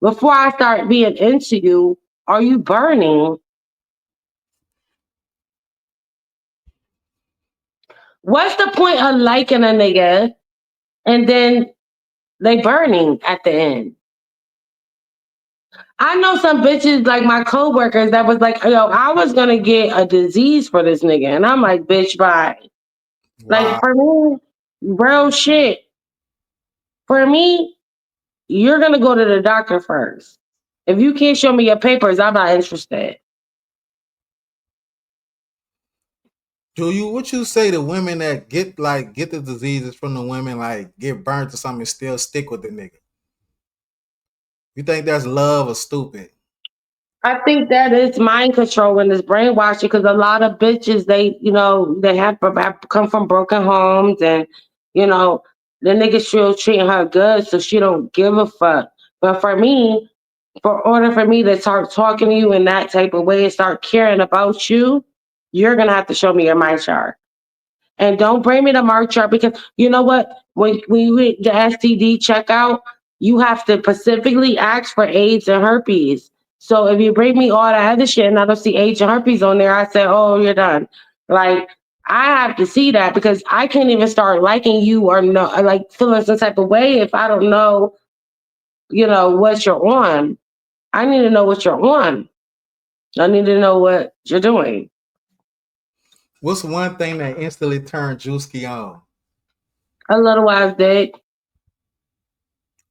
Speaker 7: before I start being into you, are you burning? What's the point of liking a nigga and then they burning at the end? I know some bitches like my coworkers that was like, yo, I was gonna get a disease for this nigga. And I'm like, bitch, bye.
Speaker 6: Wow.
Speaker 7: Like for me, bro, shit. For me, you're gonna go to the doctor first. If you can't show me your papers, I'm not interested.
Speaker 6: What you say to women that get the diseases from the women, like get burnt or something and still stick with the nigga? You think that's love or stupid?
Speaker 7: I think that is mind control and it's brainwashing because a lot of bitches, they have come from broken homes and, you know, the nigga still treating her good, so she don't give a fuck. But for me, for order for me to start talking to you in that type of way and start caring about you, you're going to have to show me your mind chart. And don't bring me the mark chart because you know what? When you hit the STD checkout, you have to specifically ask for AIDS and herpes. So if you bring me all that other shit and I don't see AIDS and herpes on there, I say, oh, you're done. Like, I have to see that because I can't even start liking you or no, like feeling some type of way if I don't know, what you're on. I need to know what you're on. I need to know what you're doing.
Speaker 6: What's one thing that instantly turned Juski on?
Speaker 7: A little ass dick.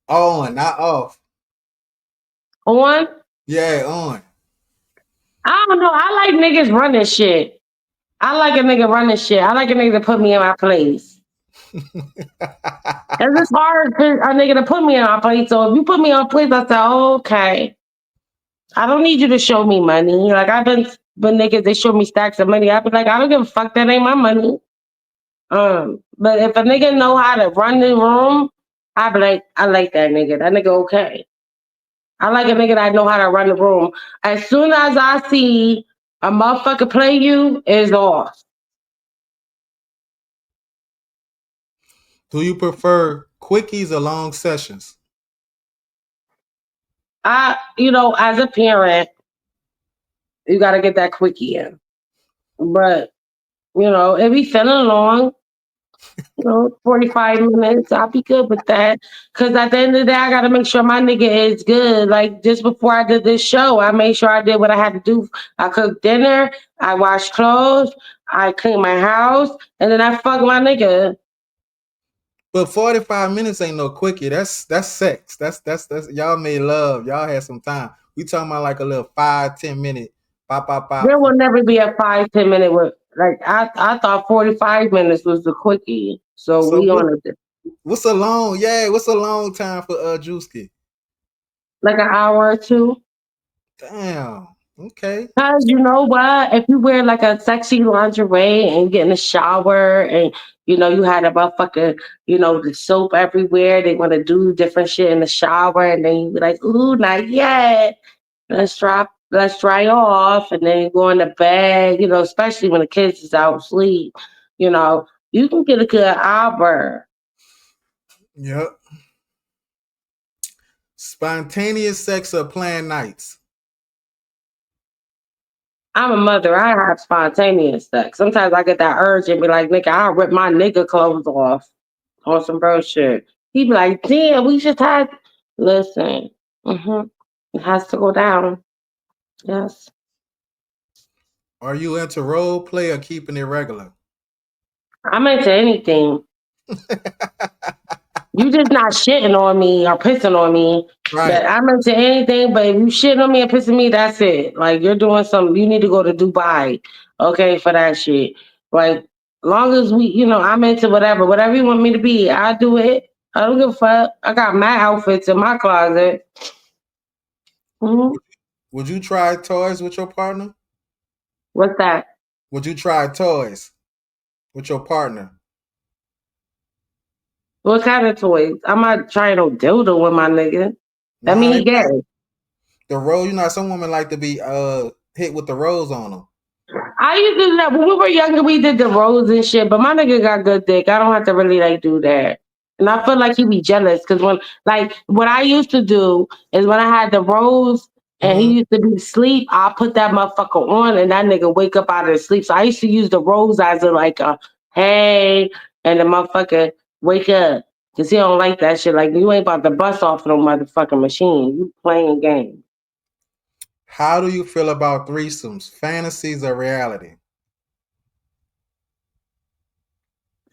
Speaker 6: On, not off.
Speaker 7: On?
Speaker 6: Yeah, on.
Speaker 7: I don't know. I like niggas running shit. I like a nigga running shit. I like a nigga to put me in my place. Cause it's hard for a nigga to put me in my place. So if you put me on place, I say, oh, okay. I don't need you to show me money. Like I've been niggas, they show me stacks of money. I be like, I don't give a fuck. That ain't my money. But if a nigga know how to run the room, I be like, I like that nigga. That nigga okay. I like a nigga that know how to run the room. As soon as I see a motherfucker play you, it's off.
Speaker 6: Do you prefer quickies or long sessions?
Speaker 7: As a parent, you gotta get that quickie in. But, if he feeling long, 45 minutes, I'll be good with that. Cause at the end of the day, I gotta make sure my nigga is good. Like just before I did this show, I made sure I did what I had to do. I cooked dinner, I washed clothes, I cleaned my house, and then I fucked my nigga.
Speaker 6: But 45 minutes ain't no quickie. That's sex. That's y'all made love. Y'all had some time. We talking about like a little 5-10 minute pop pop pop.
Speaker 7: There will never be a 5-10 minute with like I thought 45 minutes was the quickie. So
Speaker 6: So
Speaker 7: we on it
Speaker 6: what's a long time for Juski?
Speaker 7: like an hour or two.
Speaker 6: Damn. Okay.
Speaker 7: Cause you know what? If you wear like a sexy lingerie and get in the shower and you had a motherfucker, the soap everywhere, they want to do different shit in the shower and then you be like, ooh, not yet. Let's dry off and then go in the bed, especially when the kids is out asleep, you can get a good hour.
Speaker 6: Yep. Spontaneous sex or planned nights?
Speaker 7: I'm a mother. I have spontaneous sex. Sometimes I get that urge and be like, nigga, I'll rip my nigga clothes off on some bro shit. He be like, damn, we just had. Listen, it has to go down. Yes.
Speaker 6: Are you into role play or keeping it regular?
Speaker 7: I'm into anything. You just not shitting on me or pissing on me.
Speaker 6: Right.
Speaker 7: But I'm into anything, but if you shitting on me and pissing me, that's it. Like you're doing something. You need to go to Dubai, okay, for that shit. Like long as I'm into whatever you want me to be, I do it. I don't give a fuck. I got my outfits in my closet. Mm-hmm.
Speaker 6: Would you try toys with your partner?
Speaker 7: What's that?
Speaker 6: Would you try toys with your partner?
Speaker 7: What kind of toys? I'm not trying no dildo with my nigga. I
Speaker 6: Nah,
Speaker 7: mean,
Speaker 6: they
Speaker 7: he gay.
Speaker 6: the rose. Some women like to be hit with the rose on them.
Speaker 7: I used to do that when we were younger. We did the rose and shit, but my nigga got good dick. I don't have to really like do that. And I feel like he be jealous because what I used to do is when I had the rose and he used to be asleep, I put that motherfucker on and that nigga wake up out of his sleep. So I used to use the rose as a hey, and the motherfucker wake up because he don't like that shit. Like you ain't about to bust off no motherfucking machine. You playing games.
Speaker 6: How do you feel about threesomes, fantasies or reality?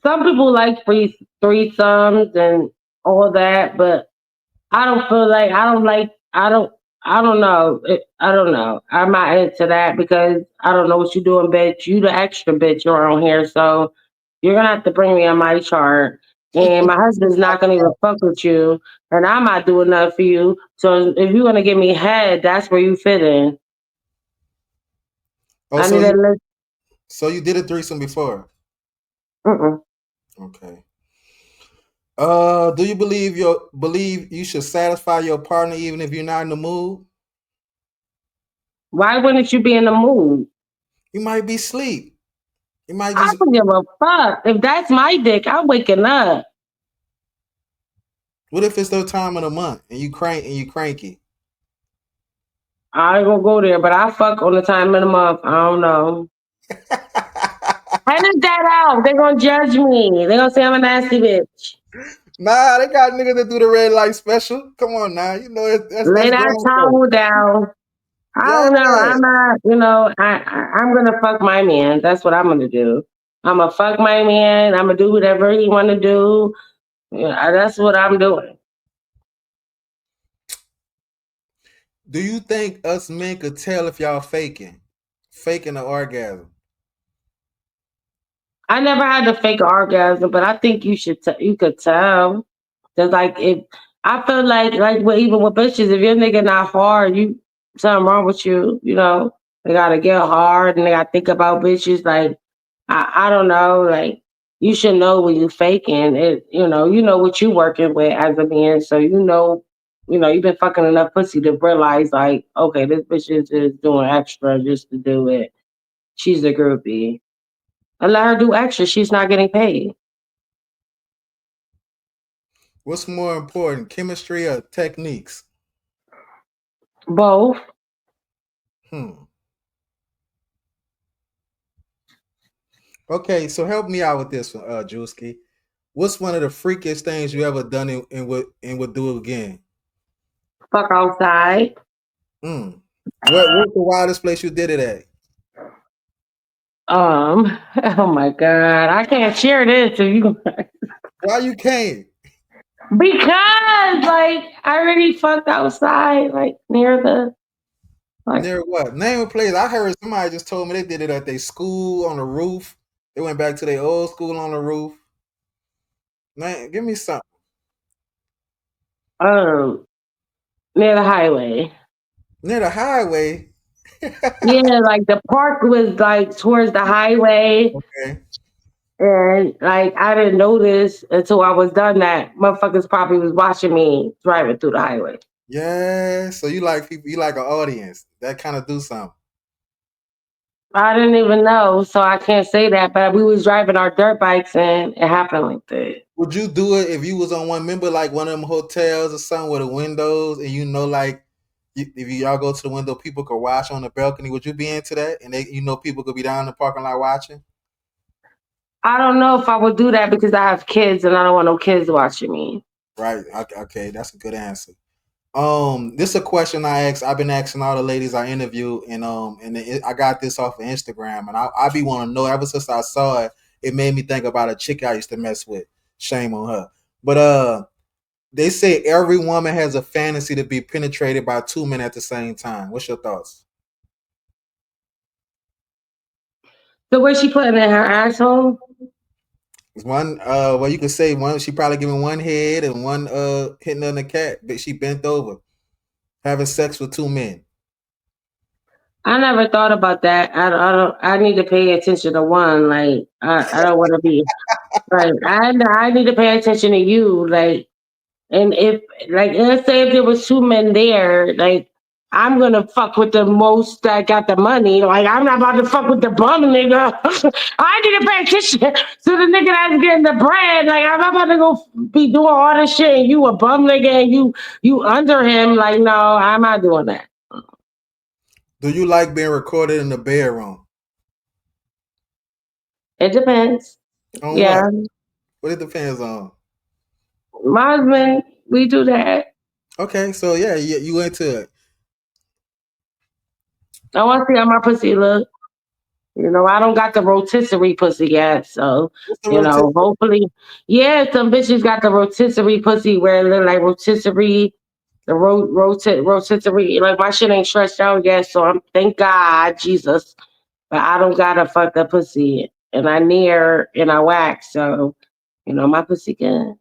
Speaker 7: Some people like threesomes and all that, but I don't feel like I don't. I don't know. I don't know. I'm not into that because I don't know what you're doing, bitch. You the extra bitch around here, so you're gonna have to bring me on my chart. And my husband's not gonna even fuck with you, and I'm not doing nothing for you. So if you're gonna give me head, that's where you fit in.
Speaker 6: Oh,
Speaker 7: I need a list.
Speaker 6: so you did a threesome before?
Speaker 7: Mm-mm.
Speaker 6: Okay. Do you believe you should satisfy your partner even if you're not in the mood?
Speaker 7: Why wouldn't you be in the mood?
Speaker 6: You might be asleep. You might
Speaker 7: I
Speaker 6: just.
Speaker 7: don't give a fuck. If that's my dick, I'm waking up.
Speaker 6: What if it's the time of the month and you cranky?
Speaker 7: I ain't gonna go there, but I fuck on the time of the month. I don't know. Edit that out. They're gonna judge me. They're gonna say I'm a nasty bitch.
Speaker 6: Nah, they got niggas that do the red light special. Come on now, you know
Speaker 7: Lay
Speaker 6: that's
Speaker 7: that
Speaker 6: grown folk.
Speaker 7: towel down. I
Speaker 6: Yeah.
Speaker 7: don't know. I'm not, I'm gonna fuck my man. That's what I'm gonna do. I'm gonna fuck my man. I'm gonna do whatever he wanna do. Yeah, that's what I'm doing.
Speaker 6: Do you think us men could tell if y'all faking the orgasm?
Speaker 7: I never had to fake orgasm, but I think you should. You could tell. Cause like if I feel like even with bitches, if your nigga not hard, you something wrong with you. You know, they gotta get hard and they gotta think about bitches. Like I don't know. Like you should know when you faking it. You know what you working with as a man, so you've been fucking enough pussy to realize like, okay, this bitch is doing extra just to do it. She's a groupie. And let her do extra. She's not getting paid.
Speaker 6: What's more important, chemistry or techniques?
Speaker 7: Both.
Speaker 6: Hmm. Okay, so help me out with this one, Juski. What's one of the freakiest things you ever done and would do again?
Speaker 7: Fuck outside.
Speaker 6: Hmm. What's the wildest place you did it at?
Speaker 7: Oh my god, I can't share this if you
Speaker 6: Why you can't?
Speaker 7: because like I already fucked outside, like near the like
Speaker 6: Near what? Name a place. I heard somebody just told me they did it at their school on the roof. They went back to their old school on the roof. Man, give me something.
Speaker 7: um near the highway.
Speaker 6: Near the highway.
Speaker 7: Yeah, like the park was like towards the highway,
Speaker 6: Okay.
Speaker 7: and like I didn't notice until I was done that motherfuckers probably was watching me driving through the highway.
Speaker 6: Yeah. So you like people, you like an audience. That kind of do something.
Speaker 7: I didn't even know, so I can't say that. But we was driving our dirt bikes, and it happened like that.
Speaker 6: Would you do it if you was on one member like one of them hotels or something with the windows and like if y'all go to the window, people could watch on the balcony. Would you be into that? And people could be down in the parking lot watching.
Speaker 7: I don't know if I would do that because I have kids, and I don't want no kids watching me.
Speaker 6: Right. Okay. That's a good answer. This is a question I ask. I've been asking all the ladies I interview, and I got this off of Instagram, and I be want to know. Ever since I saw it, it made me think about a chick I used to mess with. Shame on her. But they say every woman has a fantasy to be penetrated by two men at the same time. What's your thoughts?
Speaker 7: So where's she putting in her asshole?
Speaker 6: One, well, you could say one. She probably giving one head and one hitting on the cat, but she bent over having sex with two men.
Speaker 7: I never thought about that. I don't. I need to pay attention to one. Like I don't want to be like I need to pay attention to you. Like and if like let's say if there was two men there, like I'm gonna fuck with the most that got the money. Like I'm not about to fuck with the bum nigga. I need to pay attention to the nigga that's getting the bread. Like I'm not about to go be doing all this shit and you a bum nigga and you under him. Like no, I'm not doing that.
Speaker 6: Do you like being recorded in the bedroom?
Speaker 7: It depends.
Speaker 6: On what?
Speaker 7: Yeah,
Speaker 6: What it depends on.
Speaker 7: my husband, we do that.
Speaker 6: Okay, so yeah, you into it.
Speaker 7: I want to see how my pussy look. I don't got the rotisserie pussy yet, so
Speaker 6: What's the rotation?
Speaker 7: hopefully, yeah, some bitches got the rotisserie pussy where it look like rotisserie. The rotisserie, like my shit ain't stretched out yet, so I'm thank God, Jesus. But I don't gotta fuck the pussy. And I near and I wax, so my pussy good.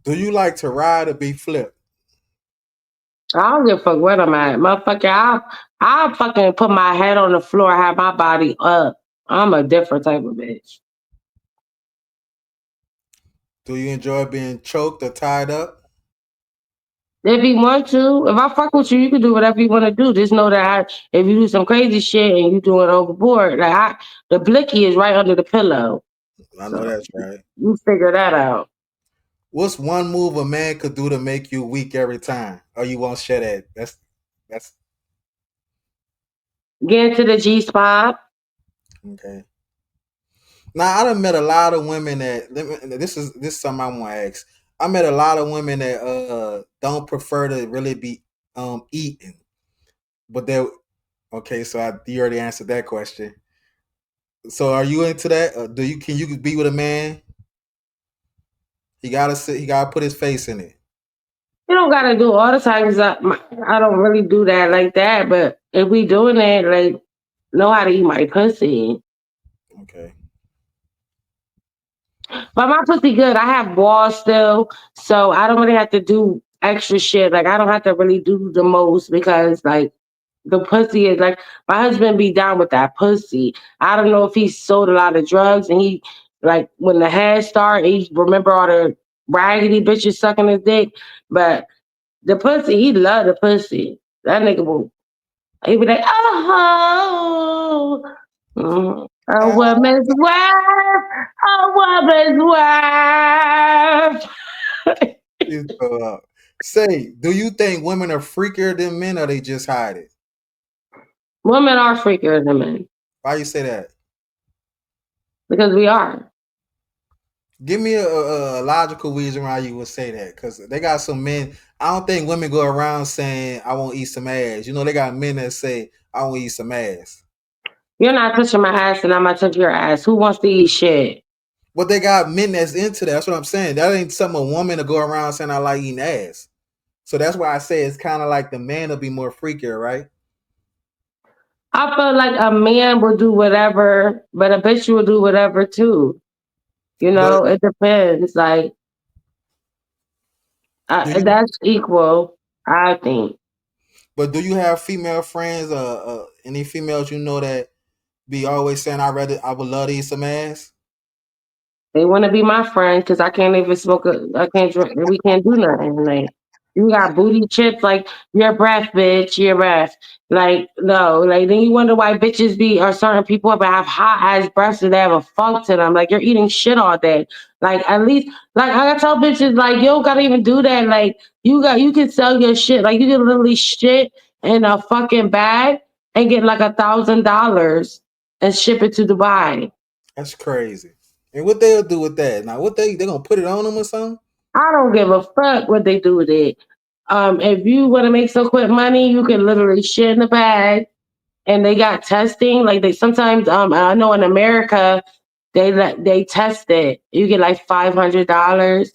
Speaker 6: Do you like to ride or be flipped?
Speaker 7: I don't give a fuck where I'm at. Motherfucker, I'll fucking put my head on the floor, have my body up. I'm a different type of bitch.
Speaker 6: Do you enjoy being choked or tied up?
Speaker 7: If you want to, if I fuck with you, you can do whatever you want to do. Just know that if you do some crazy shit and you doing overboard, the blicky is right under the pillow.
Speaker 6: I know
Speaker 7: So
Speaker 6: that's right.
Speaker 7: you figure that out.
Speaker 6: What's one move a man could do to make you weak every time? Or you won't share that? That's
Speaker 7: Get into the G spot.
Speaker 6: okay. Now I done met a lot of women that this is something I want to ask. I met a lot of women that don't prefer to really be eating, but they okay. So you already answered that question. So are you into that? Can you be with a man? He gotta sit. He gotta put his face in it.
Speaker 7: You don't gotta do all the time 'cause I don't really do that like that. But if we doing it, like, know how to eat my pussy.
Speaker 6: Okay.
Speaker 7: But my pussy good. I have balls still, so I don't really have to do extra shit. Like I don't have to really do the most because like the pussy is like my husband be down with that pussy. I don't know if he sold a lot of drugs and he like when the head start, he remember all the raggedy bitches sucking his dick, but the pussy, he love the pussy. That nigga will he be like, oh, a woman's wife, a woman's wife.
Speaker 6: Say, do you think women are freakier than men, or they just hide it?
Speaker 7: Women are freakier than men
Speaker 6: Why you say that?
Speaker 7: because we are.
Speaker 6: Give me a logical reason why you would say that. Because they got some men. I don't think women go around saying, I won't eat some ass. They got men that say, I won't eat some ass.
Speaker 7: You're not touching my ass and I'm not touching your ass. Who wants to eat shit?
Speaker 6: But they got men that's into that. That's what I'm saying. That ain't something a woman to go around saying, I like eating ass. So that's why I say it's kind of like the man will be more freakier, right?
Speaker 7: I feel like a man will do whatever, but a bitch will do whatever too.
Speaker 6: But
Speaker 7: It depends. Like,
Speaker 6: do you
Speaker 7: that's equal, I think.
Speaker 6: but do you have female friends, any females that be always saying I would love to eat some ass?
Speaker 7: They want to be my friend because I can't even smoke. I can't drink. We can't do nothing. Like you got booty chips. Like your breath, bitch. Your breath. Like no. Like then you wonder why bitches be or certain people ever have hot ass breaths and they have a funk to them. Like you're eating shit all day. Like at least like I tell bitches like you don't gotta even do that. Like you can sell your shit. Like you can literally shit in a fucking bag and get like $1,000 and ship it to Dubai.
Speaker 6: That's crazy. And what they'll do with that? Now, what they gonna put it on them or something?
Speaker 7: I don't give a fuck what they do with it. If you want to make some quick money, you can literally shit in the bag. And they got testing. Like they sometimes, I know in America, they test it. You get like $500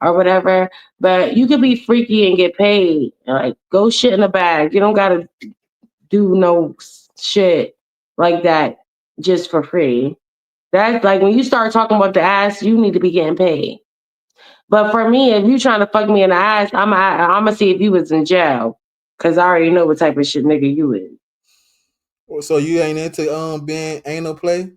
Speaker 7: or whatever. But you could be freaky and get paid. Like go shit in the bag. You don't gotta do no shit like that just for free. That's like when you start talking about the ass, you need to be getting paid. But for me, if you trying to fuck me in the ass, I'ma see if you was in jail, cause I already know what type of shit nigga you is.
Speaker 6: So you ain't into being anal play?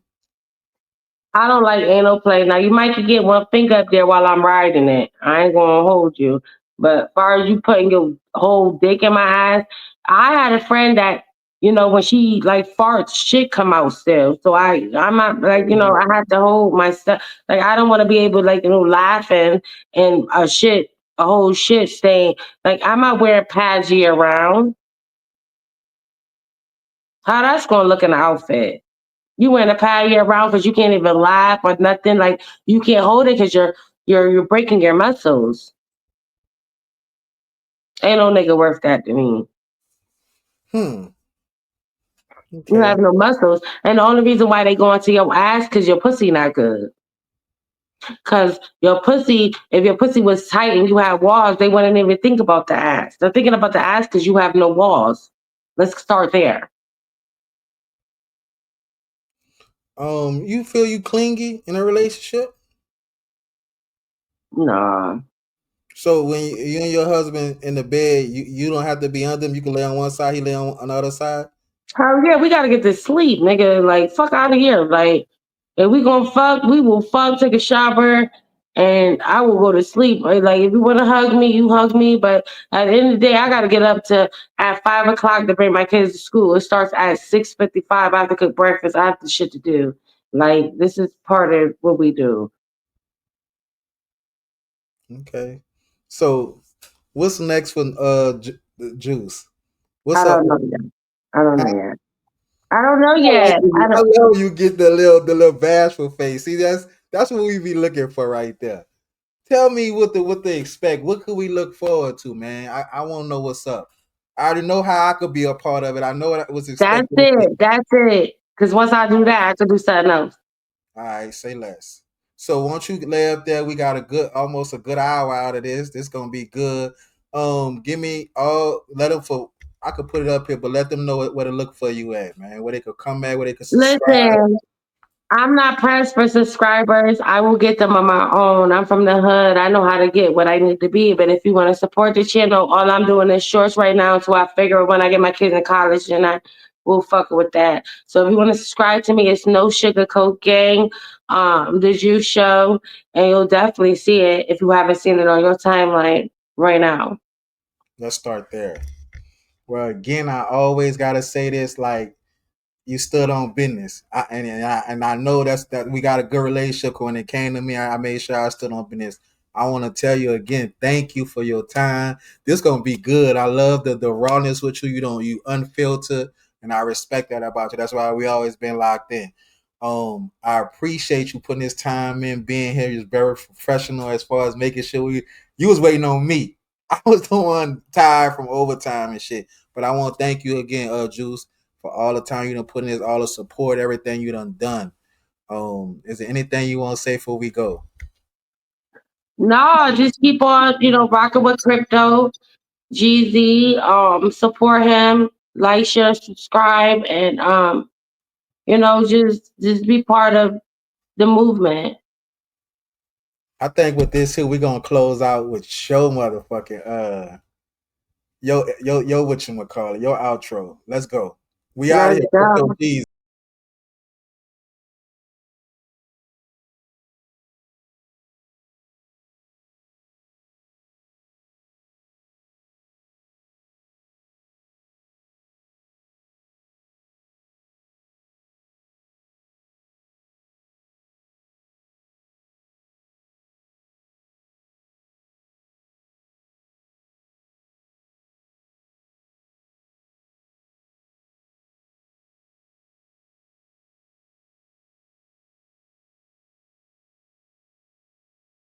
Speaker 7: I don't like anal play. Now you might could get one finger up there while I'm riding it. I ain't gonna hold you. But as far as you putting your whole dick in my ass, I had a friend that when she like farts, shit come out still. So I'm not like I had to hold myself. Like I don't want to be able like laughing and a whole shit stain. Like I'm not wearing pads year round. How that's gonna look in the outfit? You wearing a pad year round because you can't even laugh or nothing. Like you can't hold it because you're breaking your muscles. Ain't no nigga worth that to me.
Speaker 6: Hmm.
Speaker 7: You
Speaker 6: Okay.
Speaker 7: have no muscles, and the only reason why they go into your ass because your pussy not good. Cause if your pussy was tight and you had walls, they wouldn't even think about the ass. They're thinking about the ass because you have no walls. Let's start there.
Speaker 6: You feel you clingy in a relationship?
Speaker 7: Nah.
Speaker 6: So when you and your husband in the bed, you don't have to be under him. You can lay on one side, he lay on the other side.
Speaker 7: Hell yeah, we gotta get to sleep, nigga. Like, fuck out of here. Like, if we gonna fuck, we will fuck, take a shower, and I will go to sleep. Like, if you wanna hug me, you hug me. But at the end of the day, I gotta get up to at 5 o'clock to bring my kids to school. It starts at 6:55. I have to cook breakfast. I have the shit to do. Like, this is part of what we do.
Speaker 6: Okay. So what's next for Juice? What's
Speaker 7: I
Speaker 6: up?
Speaker 7: don't know yet. I don't know yet. I don't know
Speaker 6: I
Speaker 7: yet.
Speaker 6: I love you get the little bashful face. See, that's what we be looking for right there. Tell me what they expect. What could we look forward to, man? I want to know what's up. I already know how I could be a part of it. I know what was
Speaker 7: That's
Speaker 6: expected of me.
Speaker 7: it. That's it. Because once I do that, I can do something else.
Speaker 6: All right, say less. So once you lay up there, we got almost a good hour out of this. This gonna be good. Give me all. Let them for. I could put it up here, but let them know where to look for you at, man. Where they could come at, where they could subscribe.
Speaker 7: Listen, I'm not pressed for subscribers. I will get them on my own. I'm from the hood. I know how to get what I need to be. But if you want to support the channel, all I'm doing is shorts right now until I figure when I get my kids in college, and I will fuck with that. So if you want to subscribe to me, it's No Sugarcoat Gang, the Juice Show, and you'll definitely see it if you haven't seen it on your timeline right now.
Speaker 6: Let's start there. Well, again, I always gotta say this, like you stood on business, and I know that we got a good relationship. When it came to me, I made sure I stood on business. I want to tell you again, thank you for your time. This gonna be good. I love the rawness with you. You unfiltered, and I respect that about you. That's why we always been locked in. I appreciate you putting this time in, being here. You're very professional as far as making sure you was waiting on me. I was the one tired from overtime and shit. But I want to thank you again, Juice, for all the time you done put in this, all the support, everything you done. Is there anything you want to say before we go?
Speaker 7: No, just keep on, rocking with crypto. Jeezy, support him, like, share, subscribe, and just be part of the movement.
Speaker 6: I think with this here, we're gonna close out with show motherfucking yo, whatchamacallit, your outro. Let's go. We out of
Speaker 7: Let's
Speaker 6: here.
Speaker 7: go.
Speaker 6: Crypto G's.